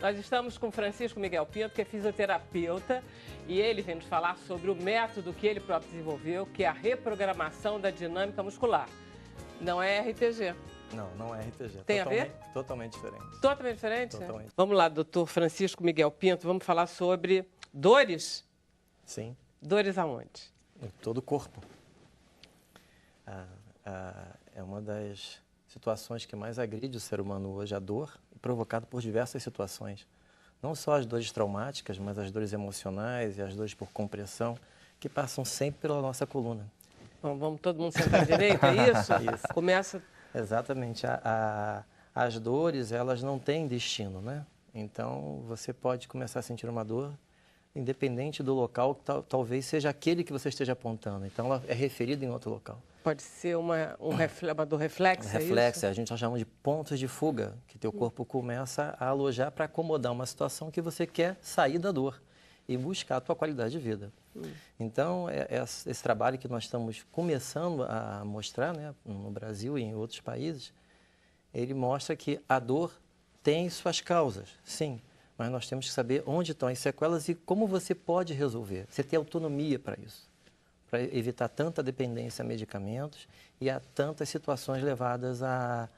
Nós estamos com Francisco Miguel Pinto, que é fisioterapeuta, e ele vem nos falar sobre o método que ele próprio desenvolveu, que é a reprogramação da dinâmica muscular. Não é RTG. Não é RTG. Tem a ver? Totalmente diferente. Totalmente diferente? Totalmente. Vamos lá, doutor Francisco Miguel Pinto, vamos falar sobre dores? Sim. Dores aonde? Em todo o corpo. É uma das situações que mais agride o ser humano hoje, a dor, provocada por diversas situações. Não só as dores traumáticas, mas as dores emocionais e as dores por compressão, que passam sempre pela nossa coluna. Bom, vamos todo mundo sentar direito, é isso? Isso. Começa... Exatamente. As dores, elas não têm destino, né? Então, você pode começar a sentir uma dor, independente do local, talvez seja aquele que você esteja apontando. Então, ela é referida em outro local. Pode ser uma dor reflexa, reflexa, a gente chama de pontos de fuga, que teu corpo começa a alojar para acomodar uma situação que você quer sair da dor e buscar a tua qualidade de vida. Então, esse trabalho que nós estamos começando a mostrar, né, no Brasil e em outros países, ele mostra que a dor tem suas causas, sim, mas nós temos que saber onde estão as sequelas e como você pode resolver. Você tem autonomia para isso, para evitar tanta dependência a medicamentos e a tantas situações levadas à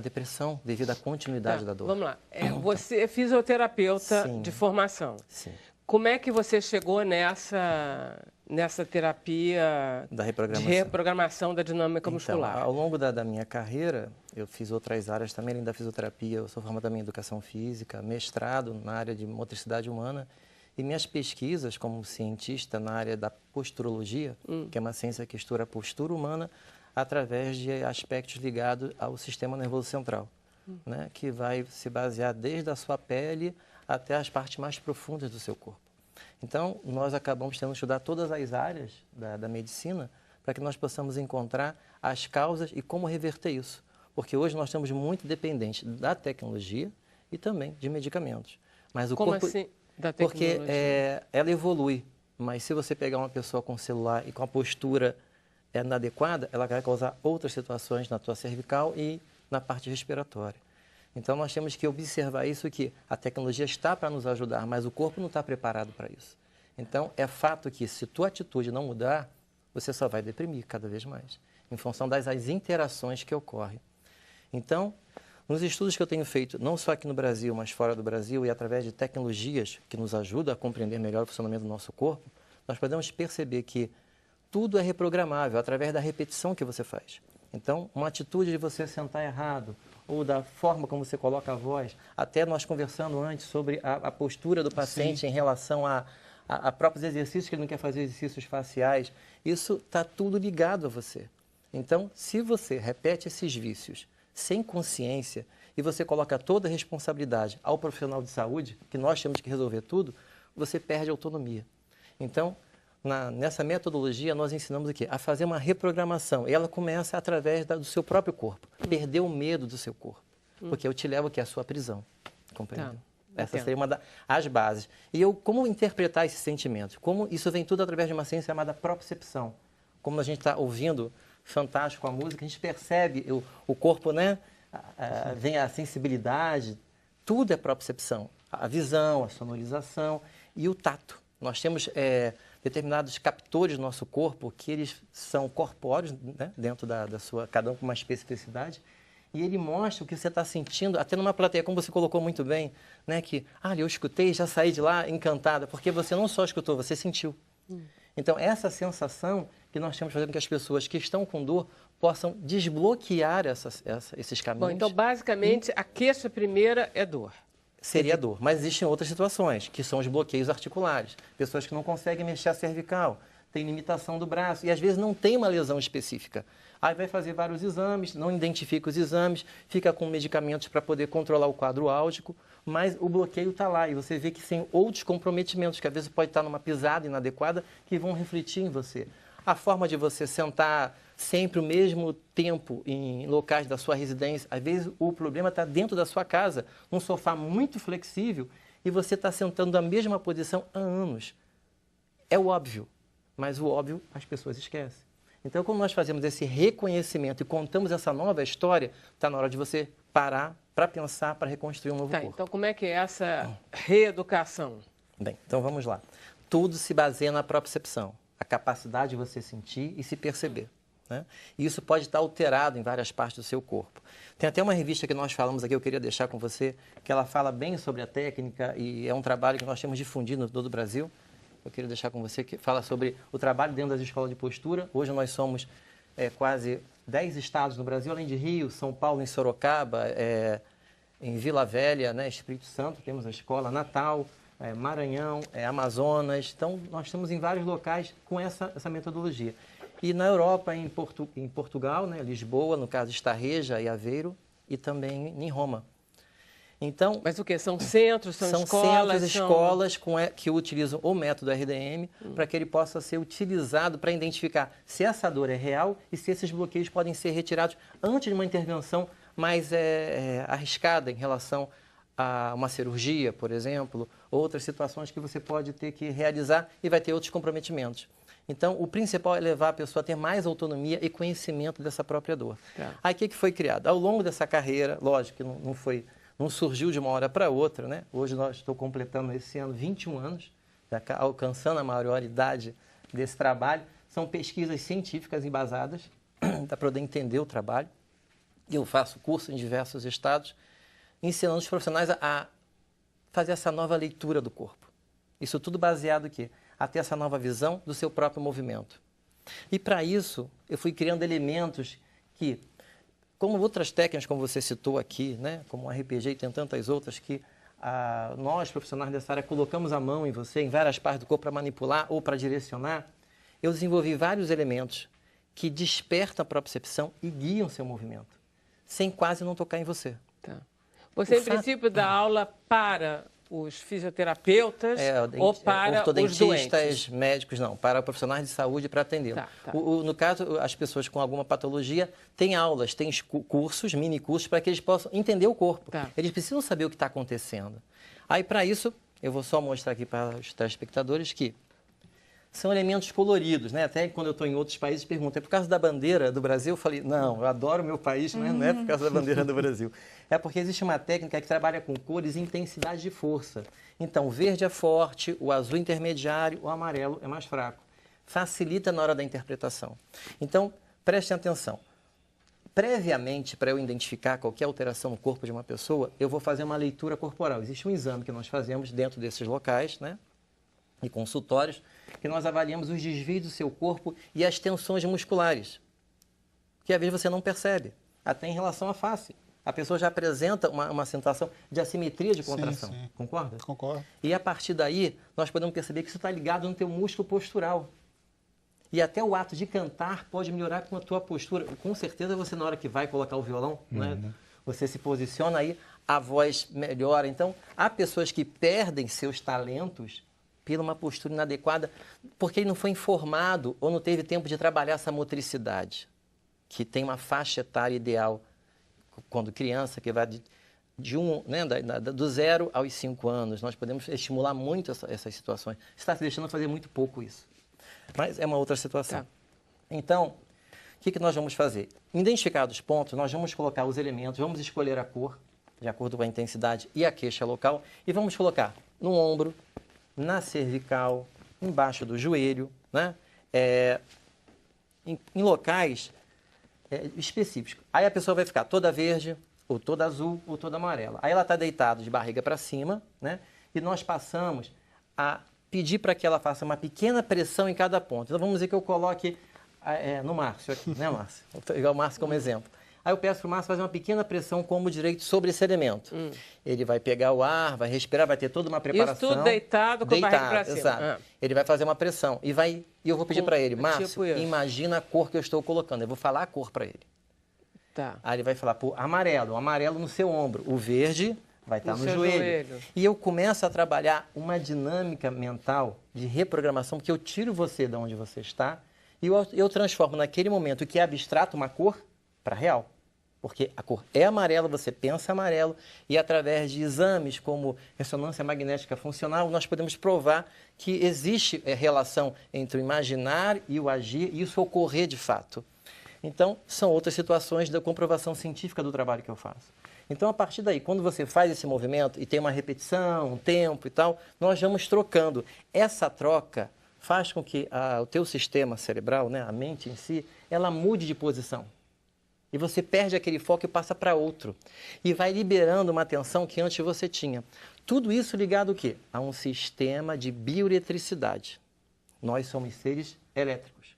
depressão devido à continuidade da dor. Vamos lá. Você é fisioterapeuta Sim. de formação. Sim. Como é que você chegou nessa terapia da reprogramação. de reprogramação da dinâmica muscular? Então, ao longo da minha carreira, eu fiz outras áreas também, além da fisioterapia. Eu sou formado também em educação física, mestrado na área de motricidade humana. E minhas pesquisas como cientista na área da posturologia, que é uma ciência que estuda a postura humana através de aspectos ligados ao sistema nervoso central, né, que vai se basear desde a sua pele até as partes mais profundas do seu corpo. Então, nós acabamos tendo que estudar todas as áreas da medicina para que nós possamos encontrar as causas e como reverter isso. Porque hoje nós estamos muito dependentes da tecnologia e também de medicamentos. Mas o como corpo... assim da tecnologia? Porque ela evolui, mas se você pegar uma pessoa com celular e com a postura inadequada, ela vai causar outras situações na tua cervical e na parte respiratória. Então, nós temos que observar isso, que a tecnologia está para nos ajudar, mas o corpo não está preparado para isso. Então, é fato que se tua atitude não mudar, você só vai deprimir cada vez mais, em função das interações que ocorrem. Então, nos estudos que eu tenho feito, não só aqui no Brasil, mas fora do Brasil, e através de tecnologias que nos ajudam a compreender melhor o funcionamento do nosso corpo, nós podemos perceber que tudo é reprogramável através da repetição que você faz. Então, uma atitude de você sentar errado, ou da forma como você coloca a voz, até nós conversando antes sobre a postura do paciente Sim. em relação a próprios exercícios, que ele não quer fazer exercícios faciais, isso está tudo ligado a você. Então, se você repete esses vícios sem consciência e você coloca toda a responsabilidade ao profissional de saúde, que nós temos que resolver tudo, você perde autonomia. Então, nessa metodologia, nós ensinamos o quê? A fazer uma reprogramação. E ela começa através do seu próprio corpo. Perder o medo do seu corpo. Porque eu te levo que é a sua prisão. Compreendeu? Tá. Essa seria uma das bases. E como interpretar esse sentimento? Como isso vem tudo através de uma ciência chamada propriocepção. Como a gente está ouvindo fantástico a música, a gente percebe o corpo, né? Vem a sensibilidade. Tudo é propriocepção. A visão, a sonorização e o tato. Nós temos determinados captores do nosso corpo que eles são corpóreos, né, dentro da sua, cada um com uma especificidade, e ele mostra o que você está sentindo, até numa plateia, como você colocou muito bem, né, que, eu escutei, já saí de lá encantada, porque você não só escutou, você sentiu. Então, essa sensação que nós temos fazendo com que as pessoas que estão com dor possam desbloquear esses caminhos. Bom, então, basicamente, a queixa primeira é dor. Seria dor, mas existem outras situações, que são os bloqueios articulares. Pessoas que não conseguem mexer a cervical, tem limitação do braço e às vezes não tem uma lesão específica. Aí vai fazer vários exames, não identifica os exames, fica com medicamentos para poder controlar o quadro álgico, mas o bloqueio está lá e você vê que tem outros comprometimentos, que às vezes pode estar numa pisada inadequada, que vão refletir em você. A forma de você sentar sempre o mesmo tempo em locais da sua residência, às vezes o problema está dentro da sua casa, num sofá muito flexível, e você está sentando na mesma posição há anos. É o óbvio, mas o óbvio as pessoas esquecem. Então, quando nós fazemos esse reconhecimento e contamos essa nova história, está na hora de você parar para pensar, para reconstruir um novo corpo. Então como é que é essa reeducação? Bem, então vamos lá. Tudo se baseia na propriocepção, a capacidade de você sentir e se perceber, né? E isso pode estar alterado em várias partes do seu corpo. Tem até uma revista que nós falamos aqui, eu queria deixar com você, que ela fala bem sobre a técnica e é um trabalho que nós temos difundido no todo o Brasil. Eu queria deixar com você, que fala sobre o trabalho dentro das escolas de postura. Hoje nós somos quase 10 estados no Brasil, além de Rio, São Paulo, em Sorocaba, em Vila Velha, né, Espírito Santo, temos a escola, Natal, Maranhão, Amazonas. Então, nós estamos em vários locais com essa metodologia. E na Europa, em Portugal, né, Lisboa, no caso Estarreja e Aveiro, e também em Roma. Então, mas o que? São centros, são escolas? São escolas que utilizam o método RDM para que ele possa ser utilizado para identificar se essa dor é real e se esses bloqueios podem ser retirados antes de uma intervenção mais arriscada em relação a uma cirurgia, por exemplo, outras situações que você pode ter que realizar e vai ter outros comprometimentos. Então, o principal é levar a pessoa a ter mais autonomia e conhecimento dessa própria dor. Aí, o que foi criado? Ao longo dessa carreira, lógico que não surgiu de uma hora para outra, né? Hoje estou completando esse ano 21 anos, já alcançando a maioridade desse trabalho. São pesquisas científicas embasadas, para poder entender o trabalho. Eu faço curso em diversos estados, ensinando os profissionais a fazer essa nova leitura do corpo. Isso tudo baseado em quê? A ter essa nova visão do seu próprio movimento. E para isso, eu fui criando elementos que, como outras técnicas, como você citou aqui, né, como o RPG e tem tantas outras que nós, profissionais dessa área, colocamos a mão em você, em várias partes do corpo para manipular ou para direcionar, eu desenvolvi vários elementos que despertam a propriocepção e guiam seu movimento, sem quase não tocar em você. Tá. Você, em princípio, dá aula para os fisioterapeutas ou para os doentes? Médicos, não, para profissionais de saúde para atender. No caso, as pessoas com alguma patologia têm aulas, têm cursos, mini cursos, para que eles possam entender o corpo. Eles precisam saber o que está acontecendo. Aí, para isso, eu vou só mostrar aqui para os telespectadores que são elementos coloridos, né? Até quando eu estou em outros países, perguntam, é por causa da bandeira do Brasil? Eu falei, não, eu adoro o meu país, mas não é por causa da bandeira do Brasil. É porque existe uma técnica que trabalha com cores e intensidade de força. Então, o verde é forte, o azul intermediário, o amarelo é mais fraco. Facilita na hora da interpretação. Então, prestem atenção. Previamente, para eu identificar qualquer alteração no corpo de uma pessoa, eu vou fazer uma leitura corporal. Existe um exame que nós fazemos dentro desses locais, né? E consultórios, que nós avaliamos os desvios do seu corpo e as tensões musculares, que às vezes você não percebe, até em relação à face. A pessoa já apresenta uma sensação de assimetria de contração. Sim. Concorda? Concordo. E a partir daí, nós podemos perceber que isso está ligado no teu músculo postural. E até o ato de cantar pode melhorar com a tua postura. Com certeza você, na hora que vai colocar o violão, né, você se posiciona aí, a voz melhora. Então, há pessoas que perdem seus talentos pela uma postura inadequada, porque ele não foi informado ou não teve tempo de trabalhar essa motricidade, que tem uma faixa etária ideal, quando criança, que vai do 0 aos 5 anos. Nós podemos estimular muito essas situações. Você está se deixando fazer muito pouco isso. Mas é uma outra situação. Então, o que nós vamos fazer? Identificados os pontos, nós vamos colocar os elementos, vamos escolher a cor, de acordo com a intensidade e a queixa local, e vamos colocar no ombro, na cervical, embaixo do joelho, né? Em locais específicos. Aí a pessoa vai ficar toda verde, ou toda azul, ou toda amarela. Aí ela está deitada de barriga para cima, né? E nós passamos a pedir para que ela faça uma pequena pressão em cada ponto. Então vamos dizer que eu coloque no Márcio aqui, né, Márcio? Vou pegar o Márcio como exemplo. Aí eu peço para o Márcio fazer uma pequena pressão com o direito sobre esse elemento. Ele vai pegar o ar, vai respirar, vai ter toda uma preparação. Isso tudo deitado com a barriga para cima. Exato. Ele vai fazer uma pressão e eu vou pedir para ele, Márcio, imagina a cor que eu estou colocando. Eu vou falar a cor para ele. Aí ele vai falar, amarelo, o amarelo no seu ombro, o verde vai estar no joelho. E eu começo a trabalhar uma dinâmica mental de reprogramação, porque eu tiro você de onde você está e eu transformo naquele momento que é abstrato uma cor para real. Porque a cor é amarela, você pensa amarelo, e através de exames como ressonância magnética funcional, nós podemos provar que existe relação entre o imaginar e o agir, e isso ocorrer de fato. Então, são outras situações da comprovação científica do trabalho que eu faço. Então, a partir daí, quando você faz esse movimento e tem uma repetição, um tempo e tal, nós vamos trocando. Essa troca faz com que o teu sistema cerebral, né, a mente em si, ela mude de posição. E você perde aquele foco e passa para outro. E vai liberando uma atenção que antes você tinha. Tudo isso ligado ao quê? A um sistema de bioeletricidade. Nós somos seres elétricos.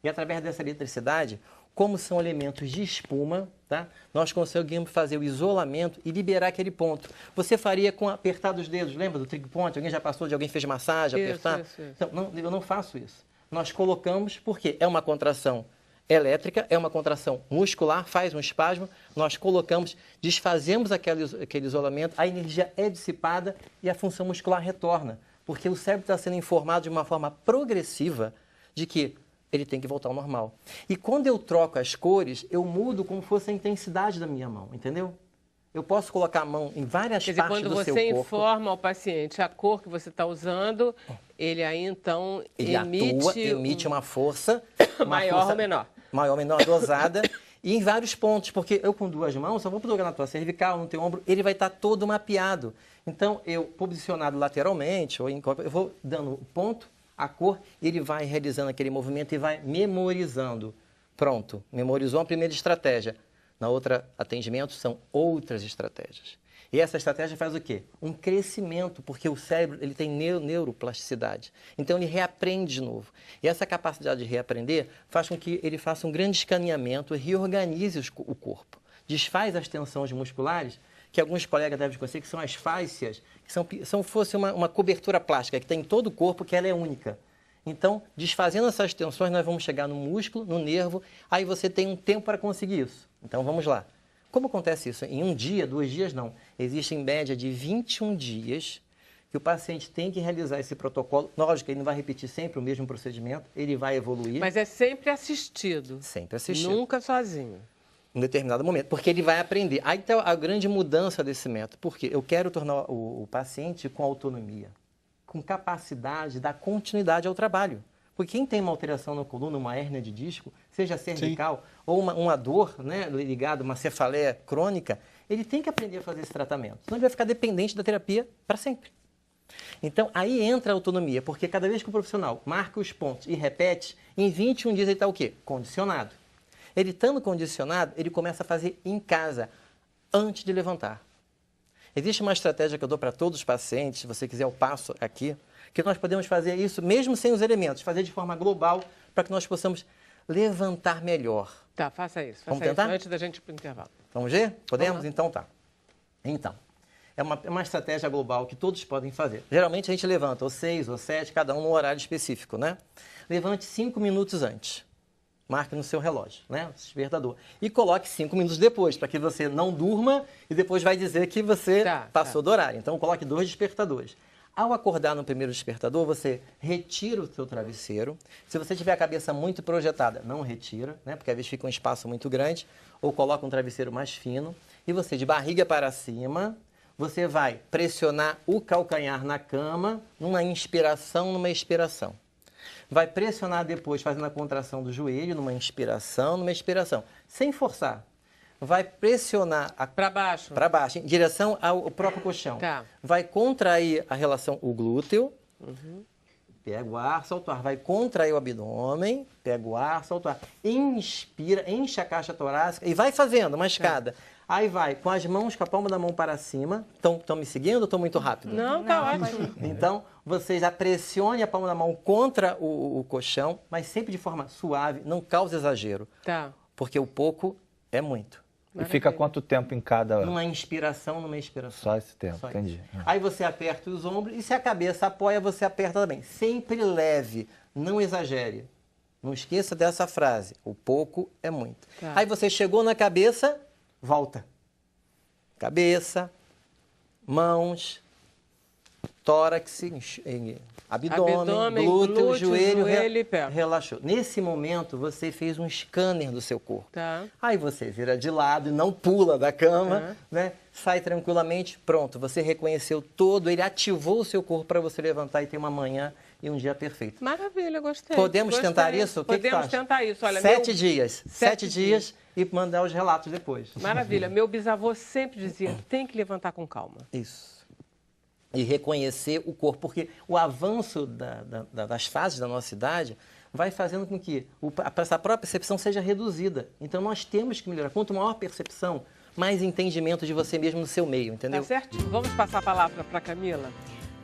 E através dessa eletricidade, como são elementos de espuma, tá? Nós conseguimos fazer o isolamento e liberar aquele ponto. Você faria com apertar dos dedos, lembra do trigger point? Alguém já passou de alguém fez massagem, apertar? Isso. Então, não, eu não faço isso. Nós colocamos, porque é uma contração elétrica, é uma contração muscular, faz um espasmo, nós colocamos, desfazemos aquele isolamento, a energia é dissipada e a função muscular retorna. Porque o cérebro está sendo informado de uma forma progressiva de que ele tem que voltar ao normal. E quando eu troco as cores, eu mudo como fosse a intensidade da minha mão, entendeu? Eu posso colocar a mão em várias partes do seu corpo. Quando você informa ao paciente a cor que você está usando, ele aí então emite uma força maior ou menor. Maior ou menor, dosada, e em vários pontos, porque eu com duas mãos, só vou jogar na tua cervical, no teu ombro, ele vai estar todo mapeado. Então, eu posicionado lateralmente, ou eu vou dando o ponto, a cor, ele vai realizando aquele movimento e vai memorizando. Pronto, memorizou a primeira estratégia. Na outra atendimento são outras estratégias. E essa estratégia faz o quê? Um crescimento, porque o cérebro ele tem neuroplasticidade. Então ele reaprende de novo. E essa capacidade de reaprender faz com que ele faça um grande escaneamento e reorganize o corpo. Desfaz as tensões musculares, que alguns colegas devem conhecer, que são as fáscias, que são fosse uma cobertura plástica que tem em todo o corpo, que ela é única. Então, desfazendo essas tensões, nós vamos chegar no músculo, no nervo, aí você tem um tempo para conseguir isso. Então, vamos lá. Como acontece isso? Em um dia, 2 dias, não. Existe em média de 21 dias que o paciente tem que realizar esse protocolo. Lógico, ele não vai repetir sempre o mesmo procedimento, ele vai evoluir. Mas é sempre assistido. Sempre assistido. Nunca sozinho. Em determinado momento, porque ele vai aprender. Aí está a grande mudança desse método. Porque eu quero tornar o paciente com autonomia, com capacidade de dar continuidade ao trabalho. Porque quem tem uma alteração na coluna, uma hérnia de disco, seja cervical, sim, ou uma dor, né, ligada, uma cefaleia crônica, ele tem que aprender a fazer esse tratamento. Senão ele vai ficar dependente da terapia para sempre. Então, aí entra a autonomia, porque cada vez que o profissional marca os pontos e repete, em 21 dias ele está o quê? Condicionado. Ele estando condicionado, ele começa a fazer em casa, antes de levantar. Existe uma estratégia que eu dou para todos os pacientes, se você quiser eu passo aqui, que nós podemos fazer isso mesmo sem os elementos, fazer de forma global para que nós possamos levantar melhor. Tá, faça isso. Vamos tentar? Antes da gente ir para o intervalo. Vamos ver? Podemos? Vamos. Então tá. Então, é uma estratégia global que todos podem fazer. Geralmente a gente levanta ou 6 ou 7, cada um num horário específico, né? Levante 5 minutos antes. Marque no seu relógio, né? O despertador. E coloque 5 minutos depois, para que você não durma e depois vai dizer que você passou do horário. Então, coloque 2 despertadores. Ao acordar no primeiro despertador, você retira o seu travesseiro. Se você tiver a cabeça muito projetada, não retira, né? Porque às vezes fica um espaço muito grande. Ou coloca um travesseiro mais fino. E você, de barriga para cima, você vai pressionar o calcanhar na cama, numa inspiração, numa expiração. Vai pressionar depois, fazendo a contração do joelho, numa inspiração, numa expiração. Sem forçar. Vai pressionar para baixo. Para baixo, em direção ao próprio colchão. Tá. Vai contrair a relação, o glúteo. Uhum. Pega o ar, solta o ar. Vai contrair o abdômen. Pega o ar, solta o ar. Inspira, enche a caixa torácica e vai fazendo uma escada. Aí vai com as mãos, com a palma da mão para cima. Estão me seguindo ou estou muito rápido? Não, tá ótimo. Então, você já pressione a palma da mão contra o colchão, mas sempre de forma suave, não cause exagero. Tá. Porque o pouco é muito. E fica quanto tempo em cada... Numa inspiração, numa expiração. Só esse tempo, entendi. Aí você aperta os ombros e se a cabeça apoia, você aperta também. Sempre leve, não exagere. Não esqueça dessa frase, o pouco é muito. Tá. Aí você chegou na cabeça, volta. Cabeça, mãos, tórax, abdômen, glúteo, joelho e pé. Relaxou. Nesse momento, você fez um scanner do seu corpo. Tá. Aí você vira de lado e não pula da cama, né? Sai tranquilamente, pronto. Você reconheceu todo, ele ativou o seu corpo para você levantar e ter uma manhã e um dia perfeito. Maravilha, gostei. Podemos tentar isso? O que Podemos tentar isso. Olha, 7 dias. 7 dias. e mandar os relatos depois. Maravilha. Meu bisavô sempre dizia, tem que levantar com calma. Isso. E reconhecer o corpo, porque o avanço das fases da nossa idade vai fazendo com que essa própria percepção seja reduzida. Então, nós temos que melhorar. Quanto maior a percepção, mais entendimento de você mesmo no seu meio, entendeu? Tá certo? Vamos passar a palavra para Camila.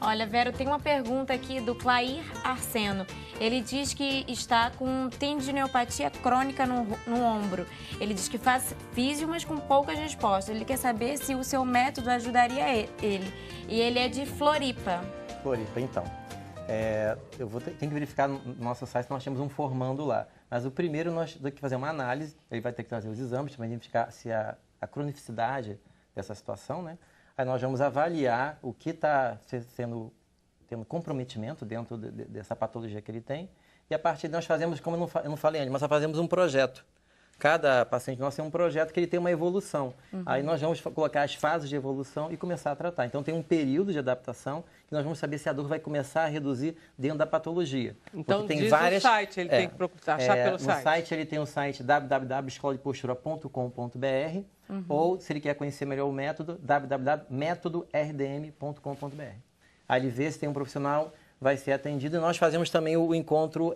Olha, Vera, tem uma pergunta aqui do Clair Arseno. Ele diz que está com tendinopatia crônica no ombro. Ele diz que faz físio, mas com poucas respostas. Ele quer saber se o seu método ajudaria ele. E ele é de Floripa. Floripa, então. Tem que verificar no nosso site, nós temos um formando lá. Mas o primeiro, nós temos que fazer uma análise, ele vai ter que trazer os exames para identificar se a cronicidade dessa situação, né? Aí nós vamos avaliar o que está tendo comprometimento dentro dessa patologia que ele tem. E a partir daí nós fazemos, como eu não falei antes, mas nós fazemos um projeto. Cada paciente nosso tem um projeto que ele tem uma evolução. Aí nós vamos colocar as fases de evolução e começar a tratar. Então tem um período de adaptação que nós vamos saber se a dor vai começar a reduzir dentro da patologia. Então tem diz várias, o site, ele tem que achar pelo site. No site ele tem o site www.escoladepostura.com.br ou, se ele quer conhecer melhor o método, www.metodordm.com.br. Aí ele vê se tem um profissional, vai ser atendido. E nós fazemos também o encontro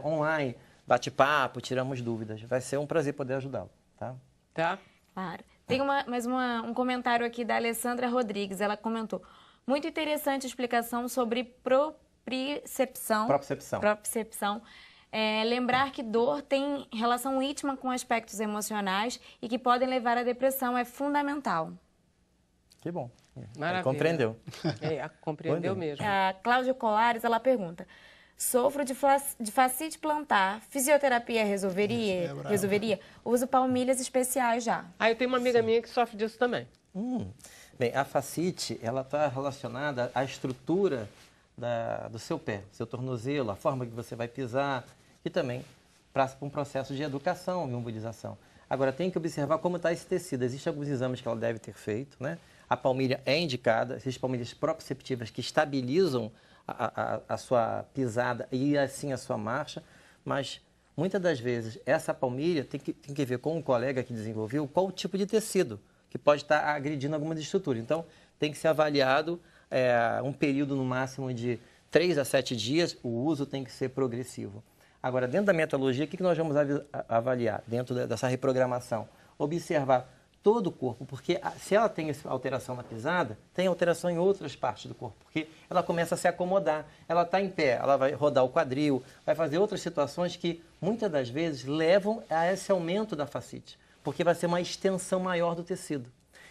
online, bate-papo, tiramos dúvidas. Vai ser um prazer poder ajudá-lo, tá? Tá. Claro. Tem um comentário aqui da Alessandra Rodrigues. Ela comentou, muito interessante a explicação sobre propriocepção. Lembrar que dor tem relação íntima com aspectos emocionais e que podem levar à depressão é fundamental. Que bom. Maravilha. Compreendeu. Compreendeu mesmo. A Cláudia Colares, ela pergunta, sofro de fascite plantar, fisioterapia resolveria? Uso palmilhas especiais já. Eu tenho uma amiga minha que sofre disso também. Bem, a fascite, ela está relacionada à estrutura do seu pé, seu tornozelo, a forma que você vai pisar e também para um processo de educação e mobilização. Agora, tem que observar como está esse tecido. Existem alguns exames que ela deve ter feito, né? A palmilha é indicada, existem palmilhas proprioceptivas que estabilizam a sua pisada e assim a sua marcha, mas muitas das vezes essa palmilha tem que ver com um colega que desenvolveu qual o tipo de tecido que pode estar agredindo alguma estrutura. Então, tem que ser avaliado um período no máximo de 3 a 7 dias, o uso tem que ser progressivo. Agora, dentro da metodologia, o que nós vamos avaliar dentro dessa reprogramação? Observar todo o corpo, porque se ela tem essa alteração na pisada, tem alteração em outras partes do corpo, porque ela começa a se acomodar, ela está em pé, ela vai rodar o quadril, vai fazer outras situações que muitas das vezes levam a esse aumento da fascite, porque vai ser uma extensão maior do tecido.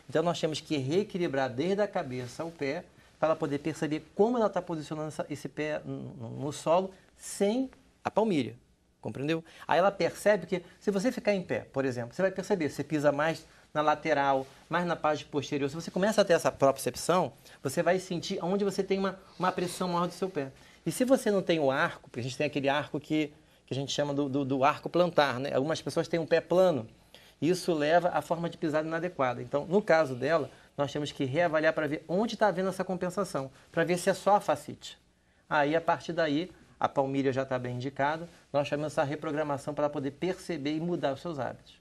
Então nós temos que reequilibrar desde a cabeça ao pé, para ela poder perceber como ela está posicionando esse pé no solo sem a palmilha, compreendeu? Aí ela percebe que se você ficar em pé, por exemplo, você vai perceber, você pisa mais na lateral, mais na parte posterior. Se você começa a ter essa propriocepção, você vai sentir onde você tem uma pressão maior do seu pé. E se você não tem o arco, porque a gente tem aquele arco que a gente chama do arco plantar, né? Algumas pessoas têm um pé plano. Isso leva à forma de pisada inadequada. Então, no caso dela, nós temos que reavaliar para ver onde está havendo essa compensação, para ver se é só a fascite. Aí, a partir daí, a palmilha já está bem indicada, nós chamamos essa reprogramação para poder perceber e mudar os seus hábitos.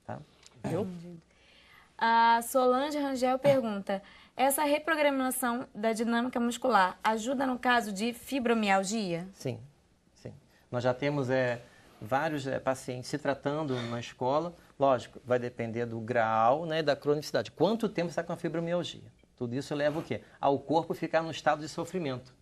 Tá? Viu? A Solange Rangel pergunta, essa reprogramação da dinâmica muscular ajuda no caso de fibromialgia? Sim, sim. Nós já temos vários pacientes se tratando na escola. Lógico, vai depender do grau, né, da cronicidade. Quanto tempo está com a fibromialgia? Tudo isso leva o quê? Ao corpo ficar no estado de sofrimento.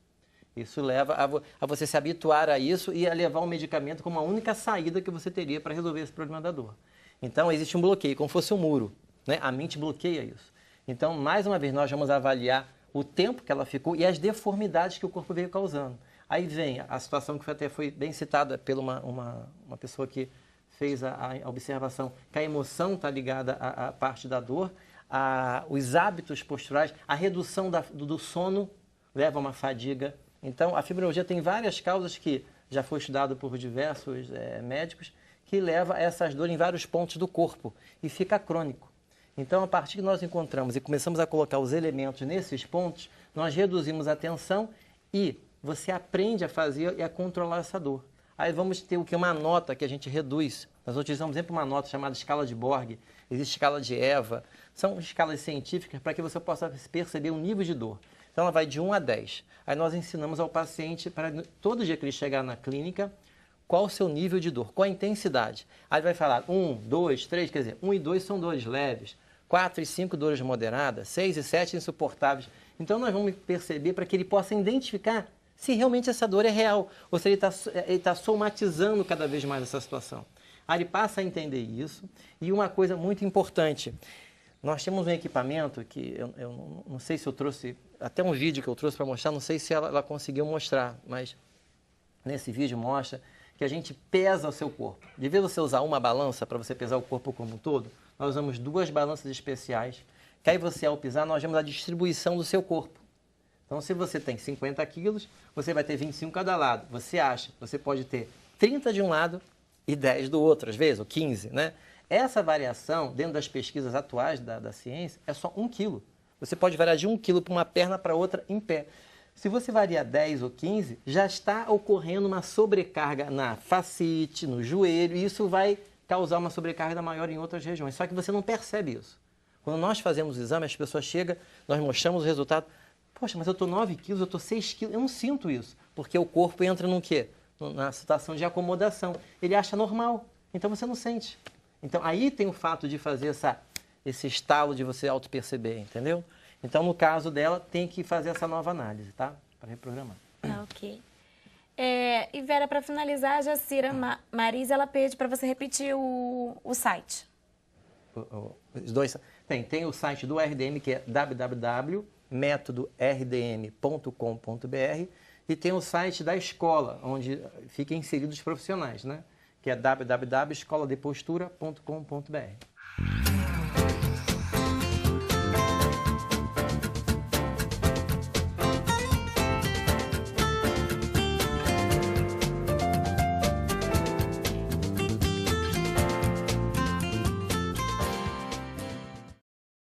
Isso leva a você se habituar a isso e a levar o medicamento como a única saída que você teria para resolver esse problema da dor. Então, existe um bloqueio, como se fosse um muro, né? A mente bloqueia isso. Então, mais uma vez, nós vamos avaliar o tempo que ela ficou e as deformidades que o corpo veio causando. Aí vem a situação que até foi bem citada por uma pessoa que fez a observação que a emoção está ligada à parte da dor, os hábitos posturais, a redução do sono leva a uma fadiga. Então, a fibromialgia tem várias causas que já foi estudado por diversos médicos, que leva a essas dores em vários pontos do corpo e fica crônico. Então, a partir que nós encontramos e começamos a colocar os elementos nesses pontos, nós reduzimos a tensão e você aprende a fazer e a controlar essa dor. Aí vamos ter o que? Uma nota que a gente reduz. Nós utilizamos sempre uma nota chamada escala de Borg, existe escala de Eva. São escalas científicas para que você possa perceber o nível de dor. Então ela vai de 1 a 10. Aí nós ensinamos ao paciente, para todo dia que ele chegar na clínica, qual o seu nível de dor, qual a intensidade. Aí vai falar 1, 2, 3, quer dizer, 1 e 2 são dores leves, 4 e 5 dores moderadas, 6 e 7 insuportáveis. Então nós vamos perceber para que ele possa identificar se realmente essa dor é real ou se ele está somatizando cada vez mais essa situação. Aí ele passa a entender isso. E uma coisa muito importante, nós temos um equipamento que eu não sei se eu trouxe, até um vídeo que eu trouxe para mostrar, não sei se ela conseguiu mostrar, mas nesse vídeo mostra que a gente pesa o seu corpo. De vez você usar uma balança para você pesar o corpo como um todo, nós usamos 2 balanças especiais, que aí você, ao pisar, nós vemos a distribuição do seu corpo. Então, se você tem 50 quilos, você vai ter 25 cada lado. Você pode ter 30 de um lado e 10 do outro, às vezes, ou 15, né? Essa variação, dentro das pesquisas atuais da ciência, é só 1 quilo. Você pode variar de 1 quilo para uma perna para outra em pé. Se você variar 10 ou 15, já está ocorrendo uma sobrecarga na fascite, no joelho, e isso vai causar uma sobrecarga maior em outras regiões. Só que você não percebe isso. Quando nós fazemos o exame, as pessoas chegam, nós mostramos o resultado. Poxa, mas eu estou 9 quilos, eu estou 6 quilos. Eu não sinto isso, porque o corpo entra no quê? Na situação de acomodação. Ele acha normal, então você não sente. Então aí tem o fato de fazer esse estalo de você auto-perceber, entendeu? Então, no caso dela, tem que fazer essa nova análise, tá? Para reprogramar. Ok. E Vera, para finalizar, a Jacira Marisa, ela pede para você repetir o site. Os dois? Tem o site do RDM, que é www.metodordm.com.br, e tem o site da escola, onde ficam inseridos os profissionais, né? Que é www.escoladepostura.com.br.